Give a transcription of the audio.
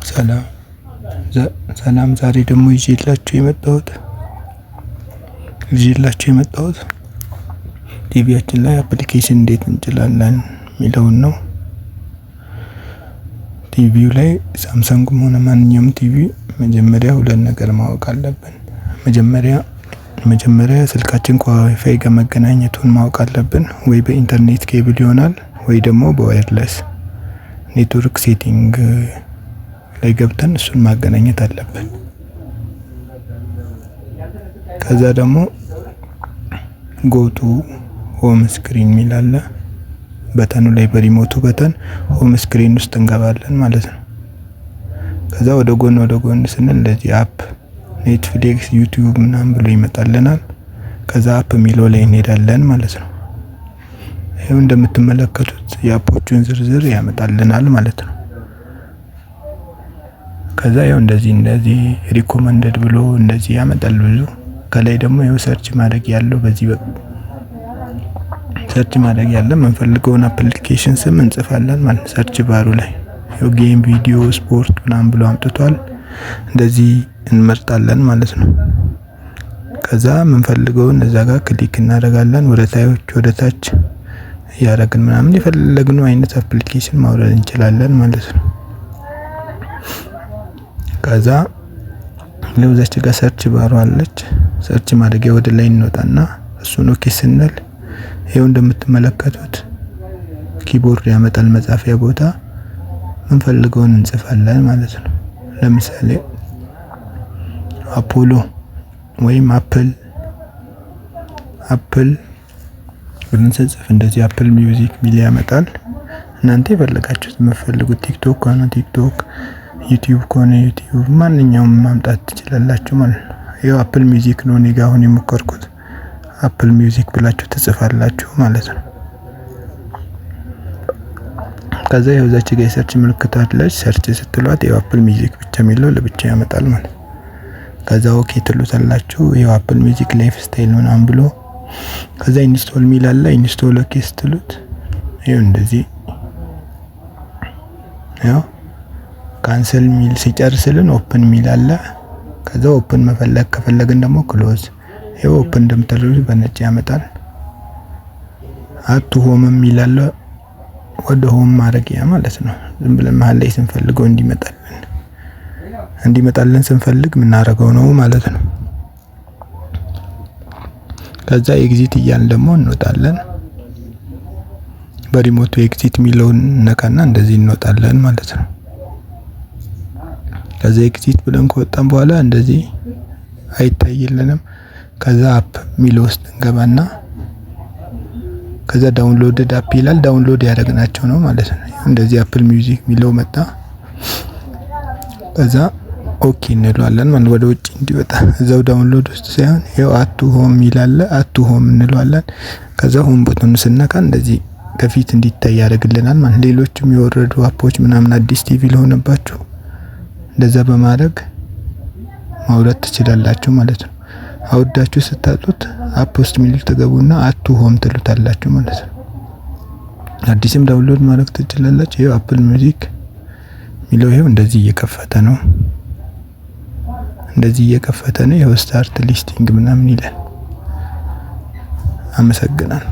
ሰላም ሰላም ዛሬ ደግሞ ይዤላችሁ የመጣሁት ቲቪያችን ላይ አፕሊኬሽን እንዴት እንጭናለን የሚለውን ነው። ቲቪው ላይ ሳምሰንግም ሆነ ማንኛውም ቲቪ መጀመሪያ ሁለት ነገር ማወቅ አለብን። መጀመሪያ ስልካችን ከዋይፋይ ጋር መገናኘቱን ማወቅ አለብን። ወይ በኢንተርኔት ኬብል ይሆናል ወይ ደግሞ በዋየርለስ ኔትወርክ ሴቲንግ ላይ ገብተን እሱን ማገናኘት አለብን። ከዛ ደግሞ ጎቱ ሆም ስክሪን ሚል አለ። በተኑ ላይ በሪሞቱ በተን ሆም ስክሪን ውስጥ እንገባለን ማለት ነው። ከዛ ወደ ጎን ስንል እንደዚህ አፕ፣ ኔትፍሊክስ፣ ዩቲዩብ ምናምን ብሎ ይመጣልናል። ከዛ አፕ ሚለው ላይ እንሄዳለን ማለት ነው። ይሄው እንደምትመለከቱት የአፖቹን ዝርዝር ያመጣልናል ማለት ነው። ከዛ ያው እንደዚህ ሪኮመንደድ ብሎ እንደዚህ ያመጣል ብዙ። ከላይ ደግሞ ያው ሰርች ማድረግ ያለው ሰርች ማድረግ ያለ የምንፈልገውን አፕሊኬሽን ስም እንጽፋለን ማለት ሰርች ባሩ ላይ ያው ጌም፣ ቪዲዮ፣ ስፖርት ምናምን ብሎ አምጥቷል። እንደዚህ እንመርጣለን ማለት ነው። ከዛ የምንፈልገውን እዛ ጋር ክሊክ እናደርጋለን። ወደ ታች ያደረግን ምናምን የፈለግነው አይነት አፕሊኬሽን ማውረድ እንችላለን ማለት ነው። ከዛ ለውዛች ጋር ሰርች ባሩ አለች። ሰርች ማድረጊያ ወደ ላይ እንወጣና እሱን ኦኬ ስንል ይሄው እንደምትመለከቱት ኪቦርድ ያመጣል። መጻፊያ ቦታ እንፈልገውን እንጽፋለን ማለት ነው። ለምሳሌ አፖሎ ወይም አፕል ብንጽፍ እንደዚህ አፕል ሚውዚክ ሚል ያመጣል። እናንተ የፈለጋችሁት የምትፈልጉት ቲክቶክ ከሆነ ቲክቶክ፣ ዩቲዩብ ከሆነ ዩቲዩብ ማንኛውም ማምጣት ትችላላችሁ ማለት ነው። ይሄው አፕል ሚውዚክ ነው እኔ ጋር አሁን የሞከርኩት። አፕል ሚውዚክ ብላችሁ ትጽፋላችሁ ማለት ነው። ከዛ ይኸው እዛች ጋር ሰርች ምልክት አለች። ሰርች ስትሏት ይኸው አፕል ሚውዚክ ብቻ የሚለው ለብቻ ያመጣል ማለት ነው። ከዛ ኦኬ ትሉታላችሁ። ይኸው አፕል ሚውዚክ ላይፍ ስታይል ምናምን ብሎ ከዛ ኢንስቶል ሚል አለ። ኢንስቶል ኦኬ ስትሉት ይኸው እንደዚህ ያው ካንሰል ሚል ሲጨርስልን ኦፕን ሚል አለ። ከዛ ኦፕን ከፈለግን ደግሞ ክሎዝ። ይኸው ኦፕን እንደምታደርጉት በነጭ ያመጣል። አቱ ሆም ሚል አለ። ወደ ሆም ማድረጊያ ማለት ነው። ዝም ብለን መሀል ላይ ስንፈልገው እንዲመጣልን ስንፈልግ የምናደርገው ነው ማለት ነው። ከዛ ኤግዚት እያልን ደግሞ እንወጣለን። በሪሞቱ ኤግዚት ሚለውን ነካና እንደዚህ እንወጣለን ማለት ነው። ከዛ ኤግዚት ብለን ከወጣን በኋላ እንደዚህ አይታይልንም። ከዛ አፕ ሚለው ውስጥ እንገባና ከዛ ዳውንሎድድ አፕ ይላል። ዳውንሎድ ያደረግናቸው ነው ማለት ነው። እንደዚህ አፕል ሚውዚክ ሚለው መጣ። ከዛ ኦኬ እንለዋለን ማለት ወደ ውጭ እንዲወጣ እዛው ዳውንሎድ ውስጥ ሳይሆን ይኸው አቱ ሆም ይላል። አቱ ሆም እንለዋለን። ከዛ ሆም ቦታውን ስነካ እንደዚህ ከፊት እንዲታይ ያደርግልናል ማለት። ሌሎችም የወረዱ አፖች ምናምን አዲስ ቲቪ ለሆነባችሁ እንደዛ በማድረግ ማውረድ ትችላላችሁ ማለት ነው። አውርዳችሁ ስታጡት አፕ ውስጥ ሚል ተገቡና አቱ ሆም ትሉታላችሁ ማለት ነው። አዲስም ዳውንሎድ ማድረግ ትችላላችሁ። ይሄው አፕል ሚውዚክ ሚለው ይሄው እንደዚህ እየከፈተ ነው። ይሄው ስታርት ሊስቲንግ ምናምን ይላል። አመሰግናለሁ።